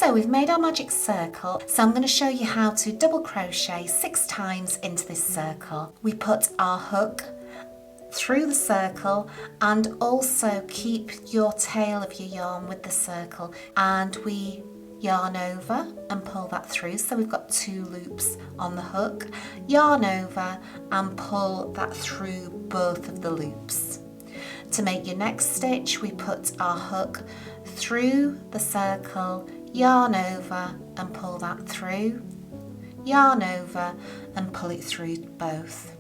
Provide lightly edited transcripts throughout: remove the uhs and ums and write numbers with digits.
So we've made our magic circle, so I'm going to show you how to double crochet 6 times into this circle. We put our hook through the circle and also keep your tail of your yarn with the circle, and we yarn over and pull that through, so we've got 2 loops on the hook, yarn over and pull that through both of the loops. To make your next stitch, we put our hook through the circle, yarn over and pull that through, yarn over and pull it through both.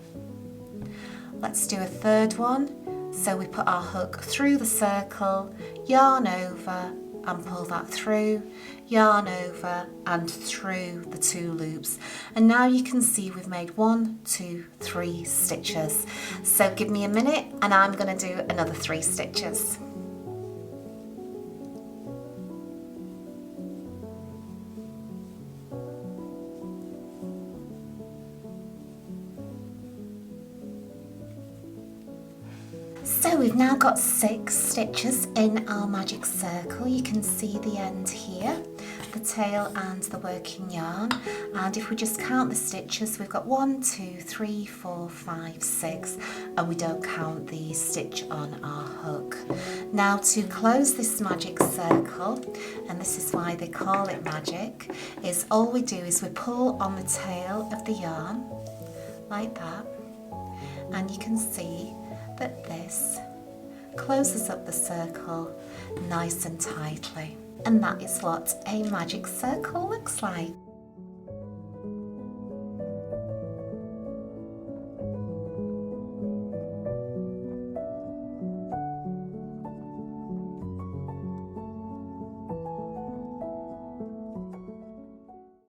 Let's do a third one. So we put our hook through the circle, yarn over and pull that through, yarn over and through the 2 loops. And now you can see we've made 1, 2, 3 stitches. So give me a minute and I'm going to do another 3 stitches. So we've now got 6 stitches in our magic circle. You can see the end here, the tail and the working yarn. And if we just count the stitches, we've got 1, 2, 3, 4, 5, 6, and we don't count the stitch on our hook. Now to close this magic circle, and this is why they call it magic, is all we do is we pull on the tail of the yarn like that, and you can see that this closes up the circle nice and tightly. And that is what a magic circle looks like.